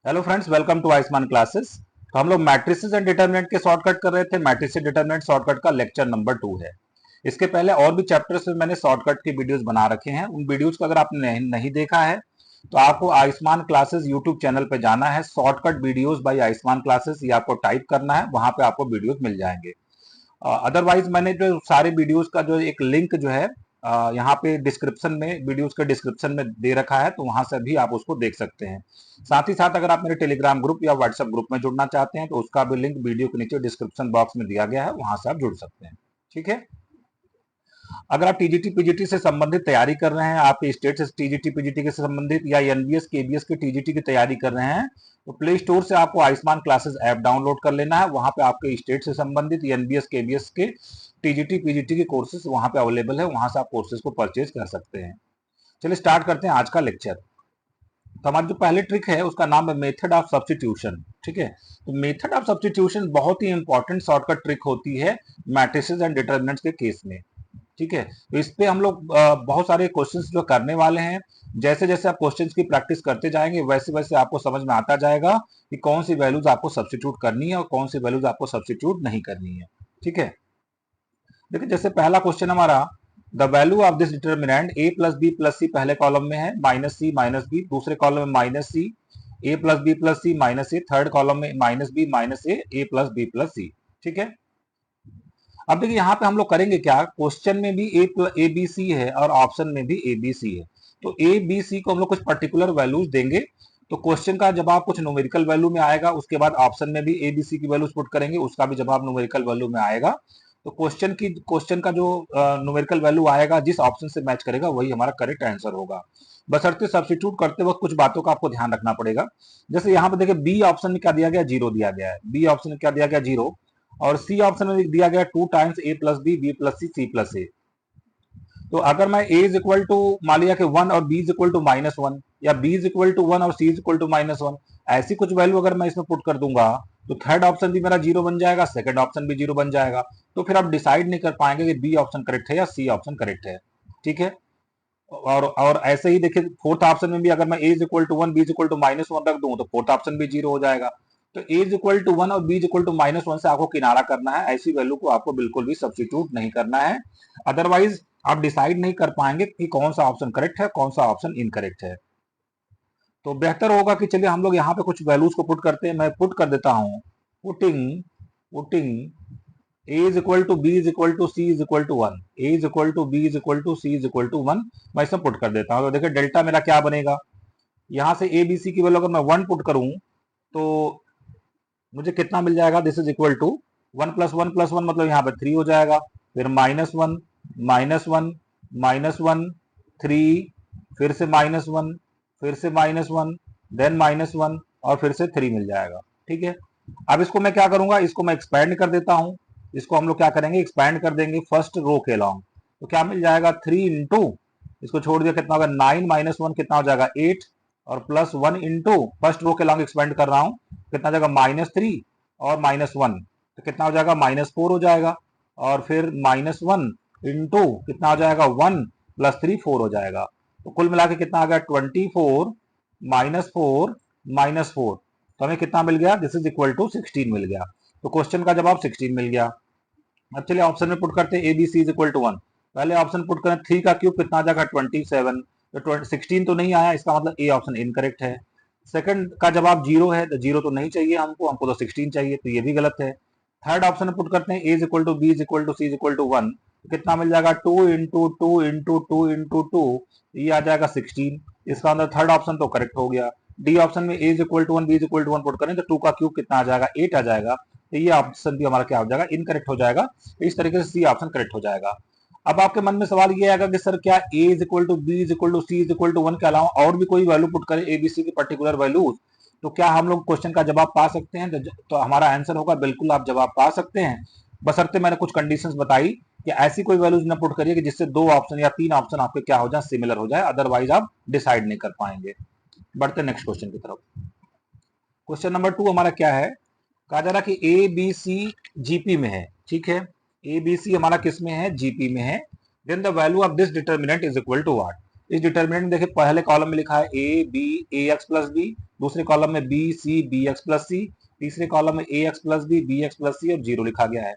Hello friends, welcome to Ayushman classes. तो हम लोग मैट्रिसेस एंड डिटरमिनेंट के शॉर्टकट कर रहे थे। मैट्रिसेस डिटरमिनेंट शॉर्टकट का लेक्चर नंबर 2 है। इसके पहले और भी चैप्टर्स में मैंने शॉर्टकट की वीडियोस बना रखे हैं। उन वीडियोस को अगर आपने नहीं देखा है तो आपको आयुष्मान क्लासेस यूट्यूब चैनल पे जाना है। Shortcut videos bye Ayushman classes ये आपको टाइप करना है, वहां पे आपको वीडियोस मिल जाएंगे। अदरवाइज मैंने जो सारे वीडियोस का जो एक लिंक जो है यहाँ पे डिस्क्रिप्शन में, वीडियोस के डिस्क्रिप्शन में दे रखा है, तो वहां से भी आप उसको देख सकते हैं। साथ ही साथ अगर आप मेरे टेलीग्राम ग्रुप या व्हाट्सएप ग्रुप में जुड़ना चाहते हैं तो उसका भी लिंक वीडियो के नीचे डिस्क्रिप्शन बॉक्स में दिया गया है, वहां से आप जुड़ सकते हैं। ठीक है। अगर आप टीजीटी पीजीटी से संबंधित तैयारी कर रहे हैं, आप स्टेट से टीजीटी पीजीटी के संबंधित या एनबीएस केबीएस की टीजीटी की तैयारी कर रहे हैं, तो प्ले स्टोर से आपको आयुष्मान क्लासेस ऐप डाउनलोड कर लेना है। वहां पे आपके स्टेट से संबंधित एनबीएस केबीएस के टीजीटी पीजीटी के कोर्सेज वहां पे अवेलेबल है, वहां से आप कोर्सेज को परचेज कर सकते हैं। चलिए स्टार्ट करते हैं आज का लेक्चर। तो हमारी जो पहली ट्रिक है उसका नाम है मेथड ऑफ सब्स्टिट्यूशन। ठीक है। तो मेथड ऑफ सब्स्टिट्यूशन बहुत ही इंपॉर्टेंट शॉर्टकट ट्रिक होती है मैट्रिसेस एंड डिटरमिनेंट्स के केस में। ठीक है। तो इस पे हम लोग बहुत सारे क्वेश्चंस जो करने वाले हैं। जैसे जैसे आप क्वेश्चंस की प्रैक्टिस करते जाएंगे वैसे वैसे आपको समझ में आता जाएगा कि कौन सी वैल्यूज आपको सब्स्टिट्यूट करनी है और कौन सी वैल्यूज आपको सब्स्टिट्यूट नहीं करनी है। ठीक है। देखिए, जैसे पहला क्वेश्चन हमारा, the value of this determinant A plus B plus C पहले कॉलम में है, माइनस सी माइनस बी दूसरे कॉलम में minus C, A plus B plus C minus A third column में minus B minus A plus B plus C. ठीक है। अब देखिए यहाँ पे हम लोग करेंगे क्या, क्वेश्चन में भी ए बी सी है और ऑप्शन में भी ए बी सी है। तो ए बी सी को हम लोग कुछ पर्टिकुलर वैल्यूज देंगे। तो क्वेश्चन का जवाब कुछ न्यूमेरिकल वैल्यू में आएगा, उसके बाद ऑप्शन में भी ए बी सी की वैल्यूज पुट करेंगे, उसका भी जवाब न्यूमेरिकल वैल्यू में आएगा। तो क्वेश्चन का जो न्यूमेरिकल वैल्यू आएगा जिस ऑप्शन से मैच करेगा वही हमारा करेक्ट आंसर होगा। बशर्ते सब्स्टिट्यूट करते वक्त कुछ बातों का आपको ध्यान रखना पड़ेगा। जैसे यहाँ पे देखिए बी ऑप्शन में क्या दिया गया, जीरो दिया गया है। बी ऑप्शन में क्या दिया गया, जीरो। और सी ऑप्शन में दिया गया two times A plus B plus C plus A. तो अगर मैं ए इज इक्वल टू मान लिया कि वन और B is equal to minus one, या B is equal to one और C is equal to minus one, ऐसी कुछ वैल्यू अगर मैं इसमें पुट कर दूंगा तो थर्ड ऑप्शन भी मेरा जीरो बन जाएगा, सेकंड ऑप्शन भी जीरो बन जाएगा। तो फिर आप डिसाइड नहीं कर पाएंगे कि बी ऑप्शन करेक्ट है या सी ऑप्शन करेक्ट है। ठीक है। और ऐसे ही देखिए फोर्थ ऑप्शन में भी अगर मैं A is equal to one B is equal to minus one रख दूं तो फोर्थ ऑप्शन भी जीरो हो जाएगा। तो A is equal to one और B is equal to minus one से आपको किनारा करना है, ऐसी वैल्यू को आपको बिल्कुल भी सब्स्टिट्यूट नहीं करना है। अदरवाइज आप डिसाइड नहीं कर पाएंगे कि कौन सा ऑप्शन करेक्ट है कौन सा ऑप्शन इनकरेक्ट है। तो बेहतर होगा कि चलिए हम लोग यहाँ पे कुछ वैल्यूज को पुट करते हैं। मैं पुट कर देता हूँ, putting putting a is equal to b is equal to c is equal to 1, a is equal to b is equal to c is equal to 1। मैं इसमें पुट कर देता हूँ। तो देखिए डेल्टा मेरा क्या बनेगा, यहाँ से a b c की वैल्यू अगर मैं 1 पुट करूं तो मुझे कितना मिल जाएगा, this is equal to one plus one मतलब यहाँ पे 3 हो जाएगा, फिर minus one minus one minus one, 3, फिर से माइनस वन, फिर से minus one, then minus one और फिर से 3 मिल जाएगा। ठीक है। अब इसको मैं क्या करूंगा, इसको मैं एक्सपैंड कर देता हूं। इसको हम लोग क्या करेंगे, एक्सपैंड कर देंगे फर्स्ट रो के लॉन्ग। तो क्या मिल जाएगा, 3 इंटू, इसको छोड़ दिया कितना होगा, 9 माइनस वन कितना हो जाएगा, 8, और plus one into first row के लॉन्ग एक्सपेंड कर रहा हूं, कितना हो जाएगा, -3 और -1, तो कितना हो जाएगा, -4 हो जाएगा। और फिर -1 इंटू कितना हो जाएगा, 1 प्लस 3 4 हो जाएगा। तो कुल मिला के कितना आ गया, 24 -4 -4, तो हमें कितना मिल गया, दिस इज इक्वल टू 16 मिल गया। तो क्वेश्चन का जवाब 16 मिल गया। अब चलिए ऑप्शन में पुट करते हैं, A B C is equal to 1। पहले ऑप्शन पुट करें, 3 का क्यूब कितना आ जाएगा, 27। तो 16 तो नहीं आया, इसका मतलब ए ऑप्शन इनकरेक्ट है। सेकंड का जवाब जीरो है, तो जीरो तो नहीं चाहिए हमको, हमको तो 16 चाहिए, तो ये भी गलत है। थर्ड ऑप्शन में पुट करते हैं, A is equal to B is equal to C is equal to 1, तो कितना मिल जाएगा, 2 into two into two into two, ये आ जाएगा 16। इसका मतलब थर्ड ऑप्शन तो करेक्ट हो गया। डी ऑप्शन में A is equal to 1 B is equal to 1 put करें तो 2 का क्यूब कितना आ जाएगा, 8 आ जाएगा। तो ये ऑप्शन भी हमारा क्या हो जाएगा, इनकरेक्ट हो जाएगा। इस तरीके से सी ऑप्शन करेक्ट हो जाएगा। अब आपके मन में सवाल ये आएगा कि सर क्या A is equal to B is equal to C is equal to 1 के अलावा और भी कोई वैल्यू पुट करें एबीसी की पर्टिकुलर वैल्यूज, तो क्या हम लोग क्वेश्चन का जवाब पा सकते हैं? तो हमारा आंसर होगा बिल्कुल आप जवाब पा सकते हैं, बशर्ते मैंने कुछ कंडीशंस बताई कि ऐसी कोई वैल्यूज ना पुट करिए कि जिससे दो ऑप्शन या तीन ऑप्शन आपके क्या हो जाए, सिमिलर हो जाए, अदरवाइज आप डिसाइड नहीं कर पाएंगे। बढ़ते नेक्स्ट क्वेश्चन की तरफ। क्वेश्चन नंबर 2 हमारा क्या है, कहा जा रहा कि ए बी सी जीपी में है। ठीक है। ए बी सी हमारा किस में है, जीपी में है। Then the value of this determinant is equal to what. इस डिटर्मिनेंट में देखिए पहले कॉलम में लिखा है A B A X plus B, दूसरे कॉलम में B C B X plus C, तीसरे कॉलम में A X plus B X plus C और जीरो लिखा गया है।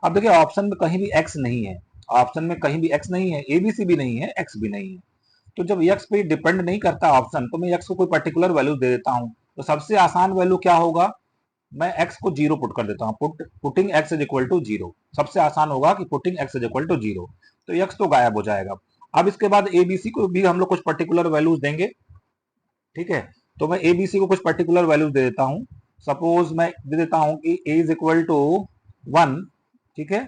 अब देखिए ऑप्शन में कहीं भी एक्स नहीं है, ऑप्शन में कहीं भी एक्स नहीं है, ए बी सी भी नहीं है, एक्स भी नहीं है। तो जब एक्स पे डिपेंड नहीं करता ऑप्शन, तो मैं एक्स को कोई पर्टिकुलर वैल्यू दे देता हूँ। तो सबसे आसान वैल्यू क्या होगा, मैं x को जीरो पुट कर देता हूँ, putting x is equal to zero. सबसे आसान होगा कि putting x is equal to zero, तो x तो गायब हो जाएगा। अब इसके बाद एबीसी को भी हम लोग कुछ पर्टिकुलर वैल्यूज देंगे, ठीक है। तो मैं एबीसी को कुछ पर्टिकुलर वैल्यूज दे देता हूँ। सपोज मैं दे देता हूँ कि a is equal to one, ठीक है,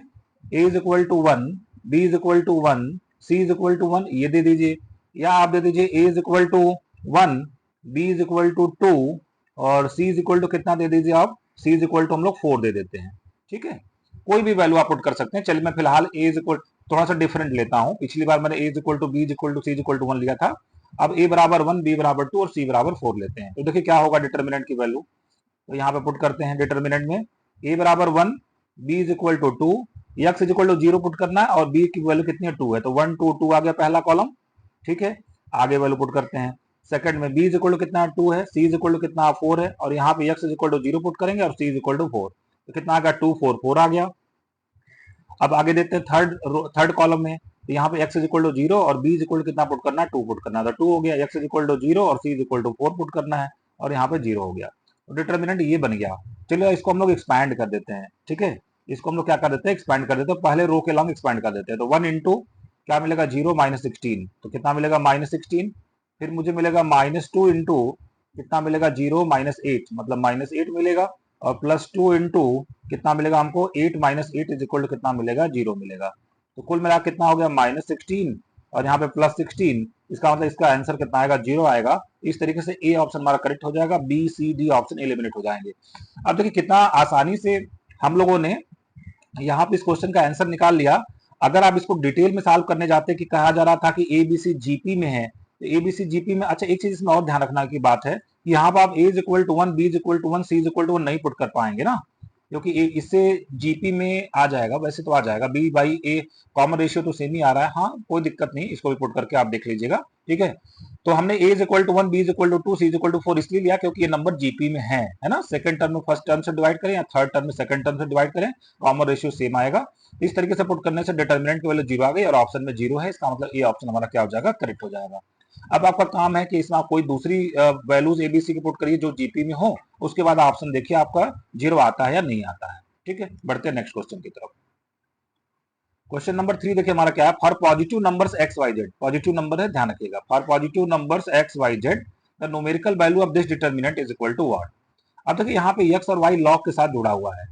a is equal to one, b is equal to one, c is equal to one, ये दे दीजिए। या आप दे दीजिए a is equal to one, b is equal to two और c इज इक्वल टू कितना दे दीजिए आप, c इज इक्वल टू हम लोग 4 दे देते हैं, ठीक है। कोई भी वैल्यू आप पुट कर सकते हैं। चलिए मैं फिलहाल a इज इक्वल थोड़ा सा डिफरेंट लेता हूँ। पिछली बार मैंने a is equal to b is equal to c is equal to 1 लिया था। अब a बराबर 1, b बराबर 2 और c बराबर 4 लेते हैं। तो देखिए क्या होगा डिटर्मिनेंट की वैल्यू। तो यहाँ पे पुट करते हैं डिटर्मिनेंट में a बराबर 1, b is equal to 2, x is equal to 0 put करना है और b की वैल्यू कितनी है 2 है, तो 1 2 2 आ गया पहला कॉलम, ठीक है। आगे वैल्यू पुट करते हैं। सेकंड में b इज इक्वल टू कितना 2 है, c इज इक्वल टू कितना 4 है और यहाँ पे x is equal to 0 put करेंगे और c इज इक्वल टू 4, तो कितना आ गया 2 4 4 आ गया। अब आगे देखते हैं थर्ड कॉलम में। तो यहाँ पे x इज इक्वल टू 0 और b इज इक्वल टू कितना पुट करना है 2 पुट करना है, तो 2 हो गया। x इज इक्वल टू 0 और c is equal to 4 put करना है और यहाँ पे 0 हो गया। तो डिटर्मिनेंट ये बन गया। चलिए इसको हम लोग एक्सपैंड कर देते हैं, ठीक है। इसको हम लोग क्या कर देते हैं, एक्सपैंड कर देते हैं। पहले रो के लॉन्ग एक्सपैंड कर देते हैं। तो 1 इंटू क्या मिलेगा 0 माइनस 16, तो कितना मिलेगा माइनस 16। फिर मुझे मिलेगा माइनस 2 इंटू कितना मिलेगा 0 माइनस 8, मतलब माइनस 8 मिलेगा और प्लस 2 इंटू कितना मिलेगा हमको 8 माइनस 8 इज इक्वल टू कितना मिलेगा 0 मिलेगा। तो कुल मिला कितना हो गया माइनस 16 और यहाँ पे प्लस 16, इसका मतलब इसका आंसर कितना आएगा 0 आएगा। इस तरीके से ए ऑप्शन हमारा करेक्ट हो जाएगा, B C D option eliminate हो जाएंगे। अब देखिए कितना आसानी से हम लोगों ने यहाँ पे इस क्वेश्चन का आंसर निकाल लिया। अगर आप इसको डिटेल में सॉल्व करने जाते कि कहा जा रहा था कि एबीसी जीपी में है, तो एबीसी जीपी में, अच्छा एक चीज इसमें और ध्यान रखना की बात है कि यहाँ पर आप A is equal to 1, B is equal to 1, C is equal to 1 नहीं पुट कर पाएंगे ना, क्योंकि इससे जीपी में आ जाएगा, वैसे तो आ जाएगा B by A, common ratio तो सेम ही आ रहा है। हाँ कोई दिक्कत नहीं, इसको भी पुट करके आप देख लीजिएगा, ठीक है। तो हमने A is equal to 1, B is equal to 2, C is equal to 4 इसलिए लिया क्योंकि ये नंबर जीपी में है ना। सेकंड टर्म में फर्स्ट टर्म से डिवाइड करें या थर्ड टर्म में सेकंड टर्म से डिवाइड करें, कॉमन रेशियो सेम आएगा। इस तरीके से पुट करने से डिटर्मिनेंट की वैल्यू 0 आ गई और ऑप्शन में 0 है, इसका मतलब ए ऑप्शन हमारा क्या हो जाएगा करेक्ट हो जाएगा। अब आपका काम है कि इसमें आप कोई दूसरी वैल्यूज एबीसी की पुट करिए जो जीपी में हो, उसके बाद ऑप्शन देखिए आपका 0 आता है या नहीं आता है, ठीक है। बढ़ते हैं नेक्स्ट क्वेश्चन की तरफ। क्वेश्चन नंबर 3 देखिए हमारा क्या है, for positive numbers X Y Z, positive number है ध्यान रखिएगा, for positive numbers X Y Z the numerical value of this determinant is equal to what. अब देखिए यहाँ पे एक्स और वाई लॉग के साथ जुड़ा हुआ है।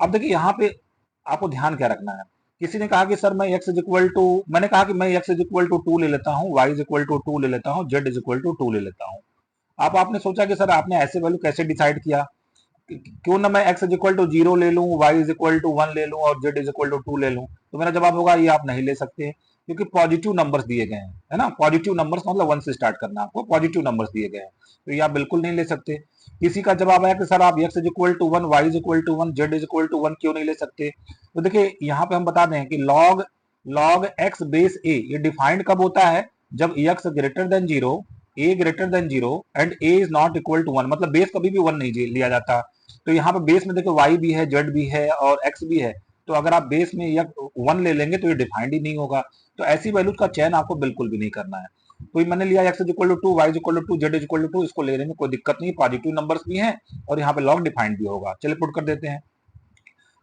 अब देखिए यहाँ पे आपको ध्यान क्या रखना है, किसी ने कहा कि सर मैं x इज इक्वल टू, मैंने कहा कि मैं x इज इक्वल टू 2 ले लेता हूँ, y इज इक्वल टू 2 ले लेता हूँ, z इज इक्वल टू 2 ले लेता हूँ। आपने सोचा कि सर आपने ऐसे वैल्यू कैसे डिसाइड किया, क्यों ना मैं x इज इक्वल टू 0 ले लूं, y इज इक्वल टू 1 ले लूं और z इज इक्वल टू 2 ले लूं। तो मेरा जवाब होगा ये आप नहीं ले सकते, क्योंकि पॉजिटिव नंबर्स दिए गए हैं, है ना। पॉजिटिव नंबर्स मतलब 1 से स्टार्ट करना, आपको पॉजिटिव नंबर्स दिए गए हैं, तो ये आप बिल्कुल नहीं ले सकते। किसी का जवाब आया कि सर आप x is equal to 1, y is equal to 1, z is equal to 1 क्यों नहीं ले सकते। तो देखिए यहाँ पे हम बता दें कि log x बेस a ये डिफाइंड कब होता है, जब x greater than 0, a greater than 0 and a is not equal to 1, मतलब बेस कभी भी 1 नहीं लिया जाता। तो यहाँ पे बेस में देखो y भी है, z भी है और x भी है, तो अगर आप बेस में या 1 ले लेंगे तो ये डिफाइंड ही नहीं होगा। तो ऐसी वैल्यूज का चयन आपको बिल्कुल भी नहीं करना है। तो मैंने लिया x is equal to 2, y is equal to 2, z is equal to 2, इसको लेने में कोई दिक्कत नहीं, पॉजिटिव नंबर्स भी हैं और यहाँ पे लॉग डिफाइंड भी होगा। चलिए पुट कर देते हैं।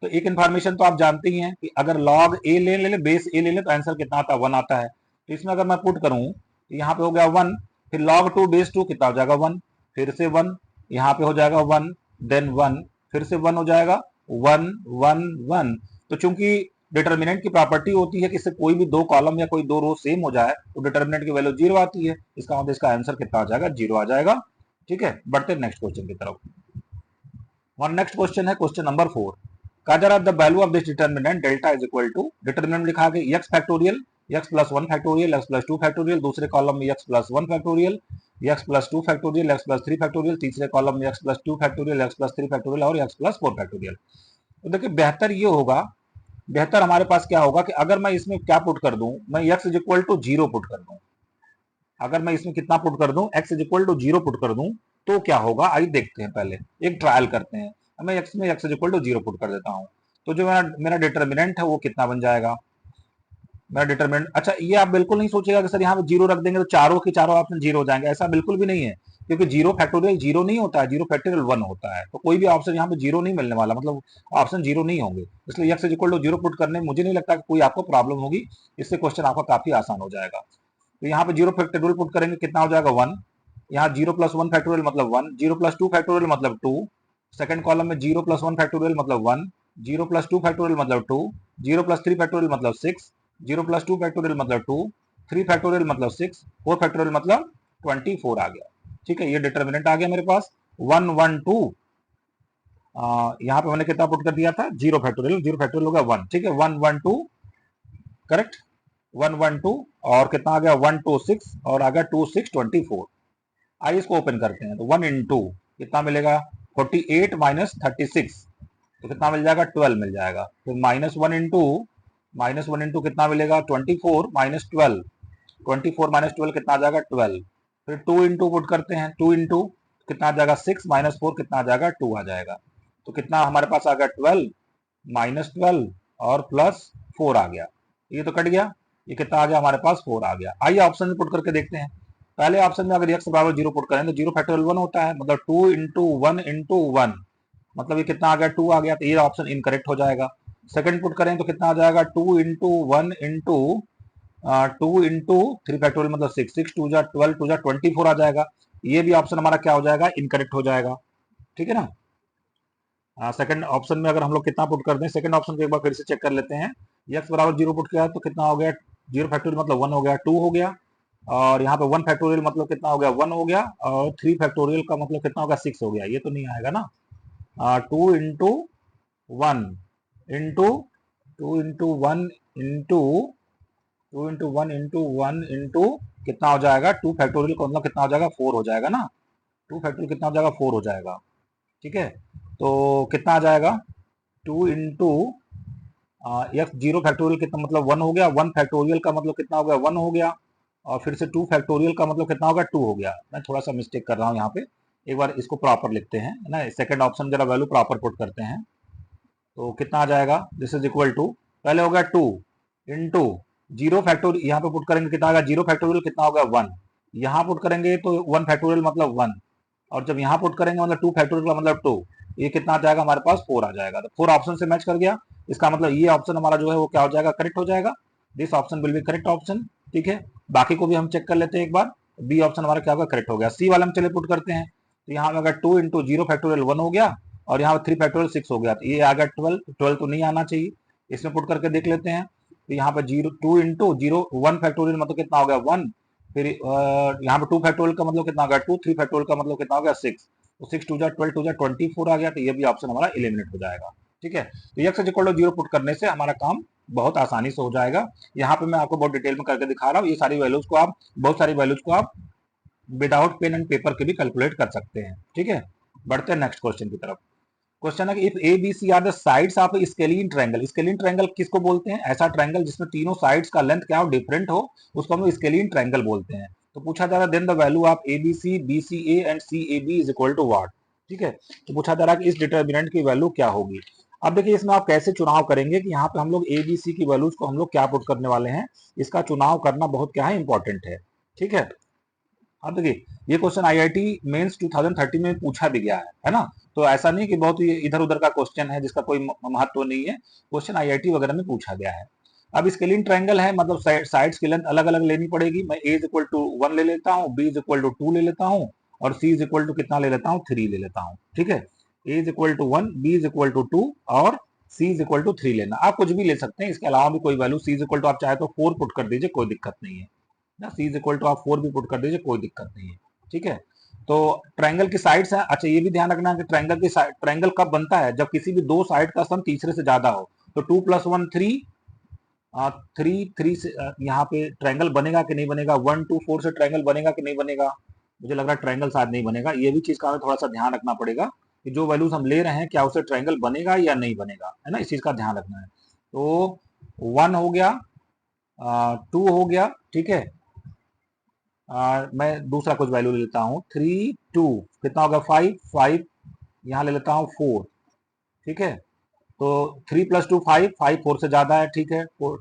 तो एक इन्फॉर्मेशन तो आप जानते ही हैं कि अगर लॉग ए ले बेस ए ले ले तो आंसर कितना आता है 1 आता है। तो इसमें अगर मैं पुट करूं तो यहाँ पे हो गया 1, फिर log 2 बेस 2 कितना हो जाएगा 1, फिर से 1, यहाँ पे हो जाएगा 1, देन 1, फिर से 1 हो जाएगा 1 1 1। तो चूंकि डिटर्मिनेंट की प्रॉपर्टी होती है कि इससे कोई भी दो कॉलम या कोई दो रो सेम हो जाए तो डिटर्मिनेंट की वैल्यू 0 आती है, इसका मतलब इसका आंसर कितना आ जाएगा 0 आ जाएगा, ठीक है। बढ़ते हैं नेक्स्ट क्वेश्चन की तरफ। और नेक्स्ट क्वेश्चन है क्वेश्चन नंबर 4, कहा जा रहा है the value of this determinant delta is equal to, determinant लिखा है x factorial, x plus 1 factorial, x plus 2 factorial, दूसरे कॉलम में x plus 1 factorial, x plus 2 factorial, x plus 3 factorial, तीसरे कॉलम में x plus 2 factorial, x plus 3 factorial और x plus 4 factorial. तो देखिए बेहतर ये होगा, बेहतर हमारे पास क्या होगा कि अगर मैं इसमें क्या पुट कर दूं, मैं x is equal to 0 put कर दूं, अगर मैं इसमें कितना पुट कर दूं, x is equal to 0 put कर दूं तो क्या होगा, आइए देखते हैं, पहले एक ट्रायल करते हैं। मैं x में x is equal to 0 put कर देता हूं, तो जो मेरा मेरा डिटर्मिनेंट है वो कितना बन जाएगा, मेरा डिटरमिनेंट। अच्छा, ये आप बिल्कुल नहीं सोचिएगा कि सर यहाँ पे जीरो रख देंगे तो चारों के चारों ऑप्शन जीरो हो जाएंगे, ऐसा बिल्कुल भी नहीं है, क्योंकि जीरो फैक्टोरियल जीरो नहीं होता है, जीरो फैक्टोरियल वन होता है, तो कोई भी ऑप्शन यहाँ पे जीरो नहीं मिलने वाला, मतलब ऑप्शन जीरो नहीं होंगे। इसलिए X is equal to zero put करने में मुझे नहीं लगता कि कोई आपको प्रॉब्लम होगी, इससे क्वेश्चन आपका काफी आसान हो जाएगा। तो यहाँ पे जीरो फैक्टोरियल पुट करेंगे, कितना हो जाएगा वन, यहाँ जीरो प्लस वन फैक्टोरियल मतलब one, zero plus two factorial मतलब टू, सेकंड कॉलम में जीरो प्लस वन फैक्टोरियल मतलब one, zero plus two factorial मतलब two, zero plus three factorial मतलब six, zero plus two factorial मतलब two, three factorial मतलब six, four factorial मतलब 24 आ गया। ठीक है, ये डिटर्मिनेंट आ गया मेरे पास 112। यहाँ पे मैंने कितना पुट कर दिया था, जीरो फैक्टोरियल, जीरो फैक्टोरियल हो गया वन। ठीक है, 112 करेक्ट, 112 और कितना आ गया 126 और आ गया 2624। आइए इसको ओपन करते हैं, तो वन इंटू कितना मिलेगा 48 माइनस 36, तो कितना मिल जाएगा 12 मिल जाएगा। फिर माइनस वन इंटू कितना मिलेगा 24 माइनस 12, 24 माइनस 12 कितना आ जाएगा 12। फिर टू इंटू पुट करते हैं, टू इंटू कितना आ जाएगा 6 माइनस 4 कितना आ जाएगा 2 आ जाएगा। तो कितना हमारे पास आ गया 12 माइनस 12 और प्लस 4 आ गया, ये तो कट गया, ये कितना आ गया हमारे पास 4 आ गया। आइए ऑप्शन में पुट करके देखते हैं। पहले ऑप्शन में अगर x बराबर जीरो पुट करें तो जीरो फैक्टोरियल वन होता है, मतलब टू इंटू वन मतलब ये कितना आ गया टू आ गया, तो ये ऑप्शन इनकरेक्ट हो जाएगा। सेकंड पुट करें तो कितना आ जाएगा टू इंटू थ्री फैक्टोरियल मतलब सिक्स, सिक्स टू जा 12, टू जा 24 आ जाएगा, ये भी ऑप्शन हमारा क्या हो जाएगा, इनकरेक्ट हो जाएगा। ठीक है ना। सेकंड ऑप्शन में अगर हम लोग कितना पुट कर दें, सेकंड ऑप्शन को एक बार फिर से चेक कर लेते हैं। x बराबर जीरो पुट किया तो कितना हो गया, जीरो फैक्टोरियल मतलब वन हो गया, टू हो गया, और यहाँ पे वन फैक्टोरियल मतलब कितना हो गया वन हो गया, और थ्री फैक्टोरियल का मतलब कितना हो गया सिक्स हो गया, ये तो नहीं आएगा ना। Two into one into two into one into two into one into one into कितना हो जाएगा टू फैक्टोरियल का मतलब कितना हो जाएगा फोर हो जाएगा ना, टू फैक्टोरियल कितना हो जाएगा फोर हो जाएगा। ठीक है, तो कितना आ जाएगा two into x zero factorial कितना मतलब वन हो गया, वन फैक्टोरियल का मतलब कितना हो गया वन हो गया, और फिर से टू फैक्टोरियल का मतलब कितना होगा टू हो गया। मैं थोड़ा सा मिस्टेक कर रहा हूँ यहाँ पे, एक बार इसको प्रॉपर लिखते हैं ना, सेकंड ऑप्शन जरा वैल्यू प्रॉपर पुट करते हैं, तो कितना आ जाएगा, दिस इज इक्वल टू, पहले हो गया टू इंटू जीरो फैक्टोरियल, यहाँ पे पुट करेंगे कितना आएगा जीरो फैक्टोरियल कितना होगा वन, यहाँ पुट करेंगे तो वन फैक्टोरियल मतलब वन, और जब यहाँ पुट करेंगे मतलब टू फैक्टोरियल का मतलब टू, ये कितना आ जाएगा हमारे पास फोर आ जाएगा। तो फोर ऑप्शन से मैच कर गया, इसका मतलब ये ऑप्शन हमारा जो है वो क्या हो जाएगा, करेक्ट हो जाएगा, this option will be correct option. ठीक है, बाकी को भी हम चेक कर लेते हैं एक बार, बी ऑप्शन हमारा क्या होगा करेक्ट हो गया। सी वाला हम चले पुट करते हैं, तो यहाँ पे अगर two into zero factorial one हो गया, और यहाँ थ्री फैक्टोरियल सिक्स हो गया, तो ये आ गया 12, 12 तो नहीं आना चाहिए, इसमें पुट करके देख लेते हैं। तो यहाँ पे zero two into zero one factorial मतलब कितना हो गया वन, फिर यहाँ पे टू फैक्टोरियल का मतलब कितना हो गया टू, थ्री फैक्टोरियल का मतलब कितना हो गया सिक्स, तो सिक्स टू जा 12 टू जा 24 आ गया, तो ये भी ऑप्शन हमारा एलिमिनेट हो जाएगा। ठीक है, तो X is equal to zero put करने से हमारा काम बहुत आसानी से हो जाएगा। यहाँ पे मैं आपको बहुत डिटेल में करके दिखा रहा हूँ, ये सारी वैल्यूज को आप, बहुत सारी वैल्यूज को आप विदाउट पेन एंड पेपर के भी कैलकुलेट कर सकते हैं। ठीक है, बढ़ते हैं नेक्स्ट क्वेश्चन की तरफ। क्वेश्चन है कि if A B C are the sides of scalene triangle, scalene triangle किसको बोलते हैं, ऐसा ट्रायंगल जिसमें तीनों साइड्स का लेंथ क्या हो डिफरेंट हो, उसको हम लोग स्केलिन ट्रायंगल बोलते हैं। तो पूछा जा रहा है then the value of A B C A and C A B is equal to what. ठीक है, तो पूछा जा रहा है कि इस डिटर्मिनेंट की वैल्यू क्या होगी। अब देखिए इसमें आप कैसे चुनाव करेंगे कि यहाँ पे हम लोग ए बी सी की वैल्यूज को हम लोग क्या पुट करने वाले हैं, इसका चुनाव करना बहुत क्या है इंपॉर्टेंट है। ठीक है, अब देखिए ये क्वेश्चन आईआईटी मेंस 2013 में पूछा भी गया है ना, तो ऐसा नहीं कि बहुत इधर उधर का क्वेश्चन है जिसका कोई महत्व नहीं है, क्वेश्चन आईआईटी वगैरह में पूछा गया है। अब स्केलिन ट्रायंगल है, मतलब साइड्स की लेंथ अलग अलग लेनी पड़ेगी। मैं A is equal to one ले लेता हूँ, B is equal to two ले लेता हूँ, और सी इज इक्वल टू कितना ले लेता हूँ थ्री ले लेता हूँ। ठीक है, A is equal to one, B is equal to two, और C is equal to three लेना, आप कुछ भी ले सकते हैं, इसके अलावा भी कोई value, C is equal to आप चाहे तो फोर पुट कर दीजिए, कोई दिक्कत नहीं है ना, सी इज इक्वल टू आप फोर भी पुट कर दीजिए, कोई दिक्कत नहीं है। ठीक है, तो ट्रायंगल की साइड्स है, अच्छा ये भी ध्यान रखना कि ट्रायंगल कब बनता है, जब किसी भी दो साइड का सम तीसरे से ज्यादा हो। तो two plus one three, three three से यहाँ पे ट्रायंगल बनेगा कि नहीं बनेगा, वन टू फोर से ट्रायंगल बनेगा कि नहीं बनेगा, मुझे लग रहा है ट्रायंगल शायद नहीं बनेगा, ये भी चीज का हमें थोड़ा सा ध्यान रखना पड़ेगा कि जो वैल्यूज हम ले रहे हैं क्या उसे ट्रायंगल बनेगा या नहीं बनेगा, है ना, इस चीज का ध्यान रखना है। तो वन हो गया, टू हो गया, ठीक है, मैं दूसरा कुछ वैल्यू ले लेता हूँ, 3 2 कितना होगा 5 5, यहाँ ले लेता हूँ 4। ठीक है, तो 3 + 2 5 5 4 से ज्यादा है। ठीक है, 4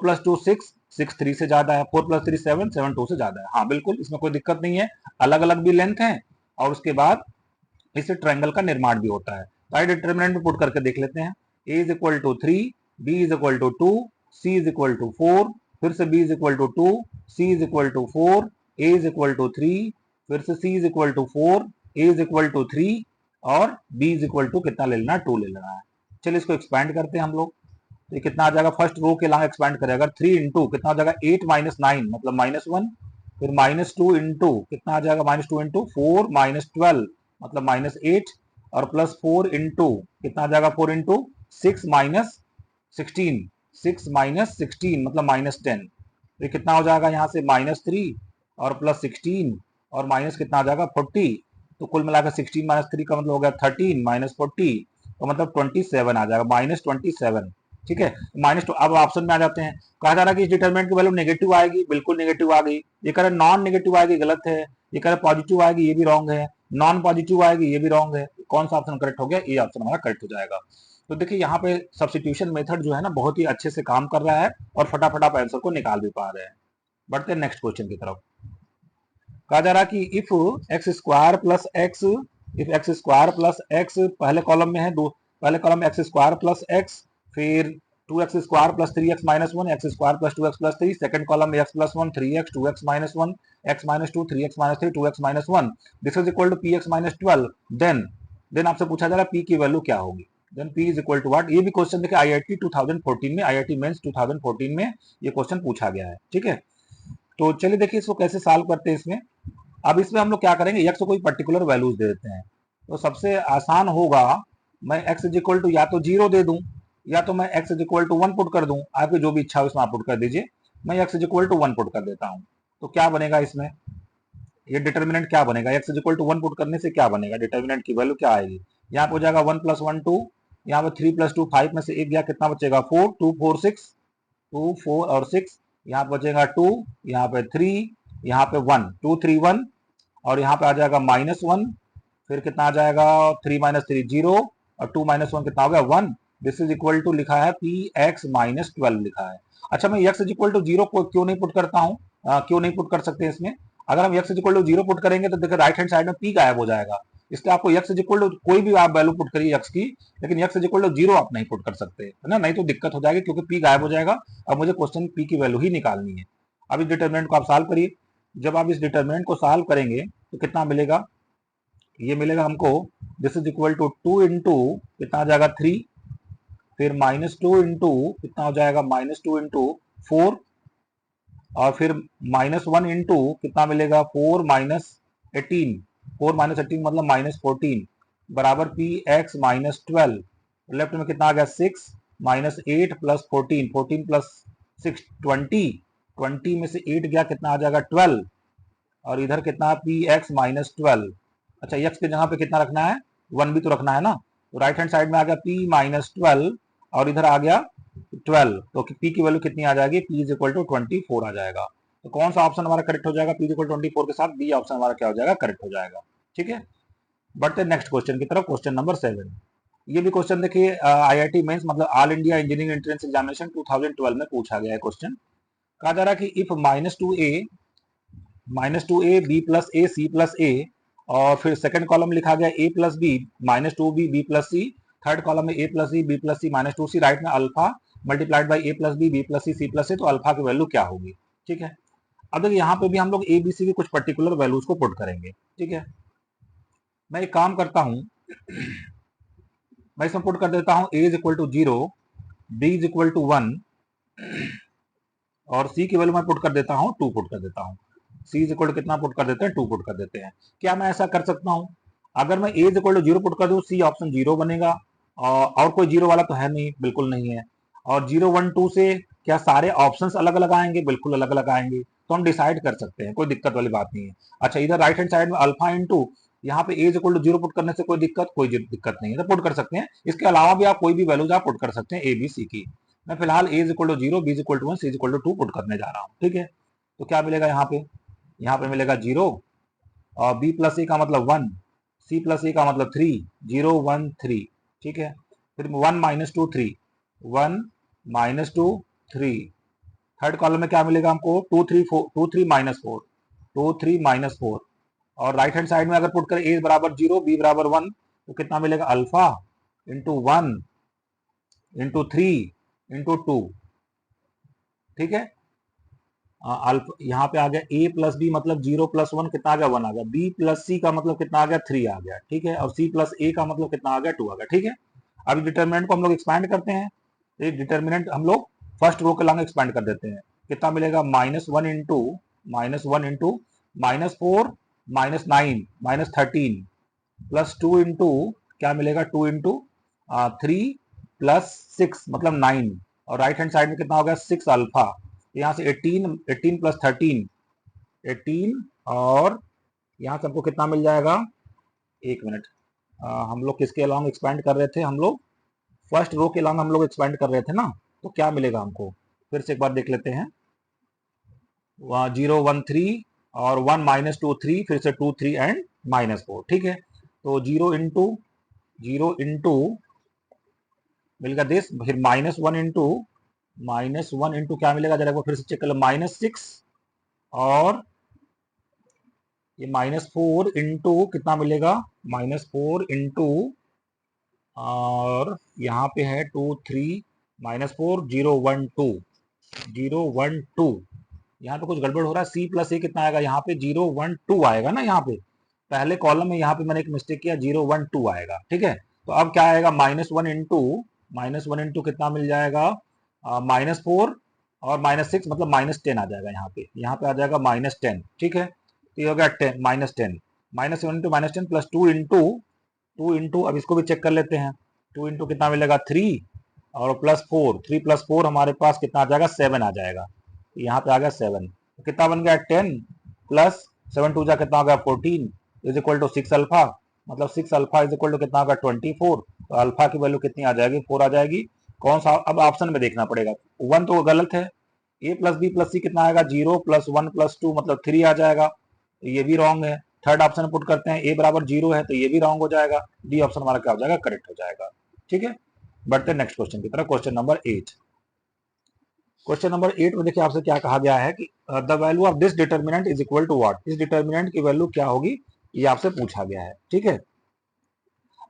+ 2 6 6 3 से ज्यादा है, 4 + 3 7 7 2 से ज्यादा है। हाँ बिल्कुल, इसमें कोई दिक्कत नहीं है, अलग अलग भी लेंथ है और उसके बाद इससे ट्रायंगल का निर्माण भी होता है। तो आइए डिटरमिनेंट में पुट करके देख लेते हैं। a = 3, b = 2, c = 4, फिर से b = 2, c = 4, a = 3, फिर से c = 4, a = 3 और b = कितना ले लेना, 2 ले लेना है। चलिए इसको एक्सपैंड करते हैं हम लोग। तो ये कितना आ जाएगा, फर्स्ट रो के लाइन एक्सपैंड करें अगर 3 इंटू कितना आ जाएगा 8 - 9 मतलब -1, फिर -2 इंटू कितना आ जाएगा -2 इंटू 4 - 12 मतलब -8 और +4 इंटू कितना आ जाएगा 4 इंटू 6 - 16 6 - 16 मतलब -10। तो कितना हो जाएगा यहाँ से -3 और +16 और माइनस कितना आ जाएगा 40। तो कुल मिलाकर 16 - 3 का मतलब हो गया 13 - 40 तो मतलब 27 आ जाएगा, -27। ठीक है, माइनस टू। अब ऑप्शन में आ जाते हैं, कहा जा रहा है कि इस डिटरमिनेंट की वैल्यू नेगेटिव आएगी, बिल्कुल नेगेटिव आ गई। ये कह रहे नॉन नेगेटिव आएगी, गलत है। ये कह रहे पॉजिटिव आएगी, ये भी रॉन्ग है। नॉन पॉजिटिव आएगी, ये भी रॉन्ग है। कौन सा ऑप्शन करेक्ट हो गया, ये ऑप्शन हमारा करेक्ट हो जाएगा। तो देखिए यहाँ पे सब्स्टिट्यूशन मेथड जो है ना बहुत ही अच्छे से काम कर रहा है और फटाफट आप आंसर को निकाल भी पा रहे हैं। बढ़ते हैं नेक्स्ट क्वेश्चन की तरफ। कहा जा रहा कि if x² plus x, if x² + x पहले कॉलम में है, पहले कॉलम में x² + x, फिर 2x² + 3x - 1 x² + 2x + 3, second column में x + 1 3x 2x - 1 x - 2 3x - 3 2x - 1 this is equal to px - 12। Then आपसे पूछा जा रहा है p की वैल्यू क्या होगी। Then p is equal to what. ये भी क्वेश्चन देखिए IIT 2014 में, IIT मेंस 2014 में ये क्वेश्चन पूछा गया है। ठीक है, तो चलिए देखिए इसको कैसे सॉल्व करते हैं इसमें। अब इसमें हम लोग क्या करेंगे, x को कोई पर्टिकुलर वैल्यूज दे देते हैं। तो सबसे आसान होगा, मैं x = या तो 0 दे दूं या तो मैं x = 1 पुट कर दूं। आपकी जो भी इच्छा हो इसमें आप पुट कर दीजिए। मैं x = 1 पुट कर देता हूं। तो क्या बनेगा इसमें, ये डिटर्मिनेंट क्या बनेगा, x = 1 पुट करने से क्या बनेगा, डिटर्मिनेंट की वैल्यू क्या आएगी। यहाँ पे हो जाएगा 1 + 1 2, यहाँ पे 3 + 2 5 में से एक गया, कितना बचेगा 4 2 4 6 2 4 और 6, यहाँ पे बचेगा 2, यहाँ पे 3, यहाँ पे 1 2 3 1 और यहाँ पे आ जाएगा -1, फिर कितना आ जाएगा 3 - 3 0 और 2 - 1 कितना हो गया 1। दिस इज इक्वल टू लिखा है px - 12 लिखा है। अच्छा मैं x = 0 को क्यों नहीं पुट करता हूँ, क्यों नहीं पुट कर सकते इसमें। अगर हम x = 0 पुट करेंगे तो देखिए राइट हैंड साइड में p गायब हो जाएगा। इसलिए आपको x = कोई भी आप वैल्यू पुट करिए x की, लेकिन x = 0 आप नहीं पुट कर सकते है ना, नहीं तो दिक्कत हो जाएगी क्योंकि p गायब हो जाएगा। अब मुझे क्वेश्चन p की वैल्यू ही निकालनी है। अब इस डिटरमिनेंट को आप सॉल्व करिए। जब आप इस डिटरमिनेंट को सॉल्व करेंगे तो कितना मिलेगा, ये मिलेगा हमको this is equal to 2 into कितना आ जाएगा 3, फिर -2 इंटू कितना हो जाएगा -2 इंटू 4 और फिर -1 इंटू कितना मिलेगा 4 - 18, 4 - 18 मतलब -14 बराबर px - 12। लेफ्ट में कितना आ गया 6 -8 + 14 14 + 6 20, 20 में से 8 गया कितना आ जाएगा 12 और इधर कितना px - 12। अच्छा x की जगह पे कितना रखना है 1 भी तो रखना है ना, तो राइट हैंड साइड में आ गया p - 12 और इधर आ गया 12, तो p की वैल्यू कितनी आ जाएगी, p = 24 आ जाएगा। तो कौन सा ऑप्शन हमारा करेक्ट हो जाएगा, p = 24 के साथ बी ऑप्शन हमारा क्या हो जाएगा, करेक्ट हो जाएगा। ठीक है, बढ़ते नेक्स्ट क्वेश्चन की तरफ, क्वेश्चन नंबर 7। ये भी क्वेश्चन देखिए IIT मेंस मतलब all India engineering entrance examination 2012 में पूछा गया है क्वेश्चन। कहा जा रहा है कि if -2a b + a c + a और फिर सेकंड कॉलम लिखा गया a + b -2b b + c, third column में a + c b + c -2c, right में alpha multiplied by a + b b + c c + a, तो अल्फा की value क्या होगी। ठीक है, अब देखिए यहाँ पे भी हम लोग a b c की कुछ पर्टिकुलर वैल्यूज को पुट करेंगे। ठीक है, मैं एक काम करता हूँ, मैं इसमें पुट कर देता हूँ a = 0, b = 1 और c की वैल्यू मैं पुट कर देता हूँ 2 पुट कर देता हूँ। c इक्वल कितना पुट कर देते हैं 2 पुट कर देते हैं। क्या मैं ऐसा कर सकता हूँ, अगर मैं a = 0 पुट कर दूं c ऑप्शन 0 बनेगा और कोई 0 वाला तो है नहीं, बिल्कुल नहीं है। और 0 1 2 से क्या सारे ऑप्शंस अलग अलग आएंगे, बिल्कुल अलग अलग आएंगे, तो हम डिसाइड कर सकते हैं, कोई दिक्कत वाली बात नहीं है। अच्छा इधर राइट हैंड साइड में अल्फा इंटू यहाँ पे a = 0 पुट करने से कोई दिक्कत नहीं है, तो पुट कर सकते हैं। इसके अलावा भी आप कोई भी वैल्यूज आप पुट कर सकते हैं a b c की। मैं फिलहाल a = 0 b = 1 c = 2 पुट करने जा रहा हूँ। ठीक है, तो क्या मिलेगा यहाँ पे, यहाँ पे मिलेगा 0 और b प्लस ए का मतलब 1, c प्लस ए का मतलब 3, 0 1 3, ठीक है। फिर 1 माइनस 2 3, 1 माइनस 2 3, थर्ड कॉलम में क्या मिलेगा हमको 2 3 4, 2 3 माइनस 4, 2 3 माइनस 4, और राइट हैंड साइड में अगर पुट करें a बराबर 0 b बराबर 1 तो कितना मिलेगा अल्फा इंटू 1 इंटू 3 इंटू 2, ठीक है। अल्फा यहाँ पे आ गया a प्लस बी मतलब 0 प्लस 1 कितना आ गया 1 आ गया, b प्लस c का मतलब कितना आ गया 3 आ गया, ठीक है, और c प्लस a का मतलब कितना आ गया 2 आ गया, ठीक है। अभी डिटर्मिनेंट को हम लोग एक्सपैंड करते हैं, ये डिटर्मिनेंट हम लोग फर्स्ट रो के लॉन्ग एक्सपैंड कर देते हैं, कितना मिलेगा -1 इंटू -4 -9 -13 प्लस 2 इंटू क्या मिलेगा 2 इंटू 3 प्लस 6 मतलब 9, और राइट हैंड साइड में कितना होगा 6 अल्फा, यहाँ से 18 प्लस 13 18, और यहाँ से हमको कितना मिल जाएगा, एक मिनट, हम लोग किसके अलॉन्ग एक्सपैंड कर रहे थे, हम लोग फर्स्ट रो के अलॉन्ग हम लोग एक्सपैंड कर रहे थे ना, तो क्या मिलेगा हमको फिर से एक बार देख लेते हैं, 0 1 3 और 1 -2 3, फिर से 2 3 एंड -4, ठीक है। तो 0 इंटू मिल गया दिस, फिर -1 इंटू क्या मिलेगा जरा फिर से चेक कर लो, -6, और ये -4 इंटू कितना मिलेगा, -4 इंटू, और यहाँ पे है 2 3 -4 0 1 2 0 1 2, यहाँ पे कुछ गड़बड़ हो रहा है, c प्लस ए कितना आएगा, यहाँ पे 0 1 2 आएगा ना, यहाँ पे पहले कॉलम में यहाँ पे मैंने एक मिस्टेक किया, 0 1 2 आएगा, ठीक है। तो अब क्या आएगा -1 इंटू कितना मिल जाएगा, -4 और -6 मतलब -10 आ जाएगा, यहाँ पे आ जाएगा -10, ठीक है। तो ये हो गया 10 -10, -7 इंटू -10 प्लस 2 इंटू अब इसको भी चेक कर लेते हैं, 2 इंटू कितना मिलेगा 3, और प्लस 4, 3 प्लस 4 हमारे पास कितना आ जाएगा 7 आ जाएगा, यहाँ पे आ गया 7, तो कितना बन गया 10 प्लस 7 2 जा कितना हो गया 14 इज इक्वल टू 6 अल्फा, मतलब 6 अल्फा इज इक्वल टू कितना होगा 24, तो अल्फा की वैल्यू कितनी आ जाएगी 4 आ जाएगी। कौन सा अब ऑप्शन में देखना पड़ेगा, 1 तो गलत है, a प्लस बी प्लस सी कितना आएगा 0 प्लस 1 प्लस 2 मतलब 3 आ जाएगा, तो ये भी रॉन्ग है। थर्ड ऑप्शन पुट करते हैं a बराबर 0 है, तो ये भी रॉन्ग हो जाएगा, डी ऑप्शन हमारा क्या हो जाएगा करेक्ट हो जाएगा, ठीक है। बढ़ते नेक्स्ट क्वेश्चन की तरफ, क्वेश्चन नंबर 8। क्वेश्चन नंबर 8 में देखिए आपसे क्या कहा गया है कि the value of this determinant is equal to what, इस डिटर्मिनेंट की वैल्यू क्या होगी, ये आपसे पूछा गया है, ठीक है।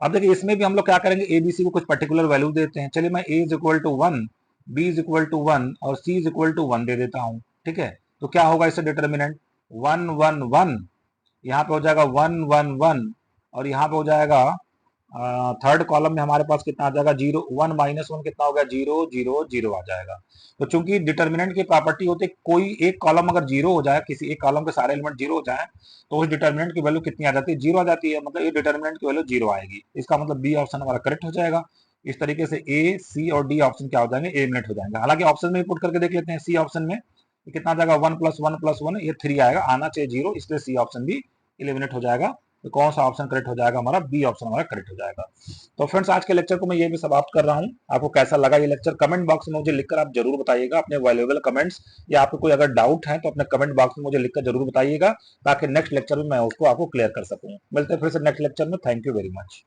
अब देखिए इसमें भी हम लोग क्या करेंगे, एबीसी को कुछ पर्टिकुलर वैल्यू देते हैं, चलिए मैं a is equal to 1, b is equal to 1 और c इज इक्वल टू 1 दे देता हूं, ठीक है। तो क्या होगा इससे डिटर्मिनेंट 1 1 1, यहाँ पे हो जाएगा 1 1 1, और यहाँ पे हो जाएगा थर्ड कॉलम में हमारे पास कितना आ जाएगा 0 1 -1 कितना हो गया 0 0 0 आ जाएगा। तो चूंकि डिटर्मिनेंट की प्रॉपर्टी होती है कोई एक कॉलम अगर 0 हो जाए, किसी एक कॉलम के सारे एलिमेंट 0 हो जाए, तो उस डिटर्मिनेंट की वैल्यू कितनी आ जाती है 0 आ जाती है, मतलब ये डिटर्मिनेंट की वैल्यू 0 आएगी, इसका मतलब बी ऑप्शन हमारा करेक्ट हो जाएगा। इस तरीके से ए सी और डी ऑप्शन क्या हो जाएंगे एलिमिनेट हो जाएंगे। हालांकि ऑप्शन में पुट करके देख लेते हैं, सी ऑप्शन में कितना आ जाएगा 1 + 1 ये 3 आएगा, आना चाहिए 0, इसलिए सी ऑप्शन भी एलिमिनेट हो जाएगा। तो कौन सा ऑप्शन करेक्ट हो जाएगा हमारा, बी ऑप्शन हमारा करेक्ट हो जाएगा। तो फ्रेंड्स आज के लेक्चर को मैं ये भी समाप्त कर रहा हूँ, आपको कैसा लगा ये लेक्चर कमेंट बॉक्स में मुझे लिखकर आप जरूर बताइएगा अपने वैल्यूएबल कमेंट्स, या आपको कोई अगर डाउट है तो अपने कमेंट बॉक्स में मुझे लिखकर जरूर बताइएगा, ताकि नेक्स्ट लेक्चर में मैं उसको आपको क्लियर कर सकूँ। मिलते हैं फिर से नेक्स्ट लेक्चर में, थैंक यू वेरी मच।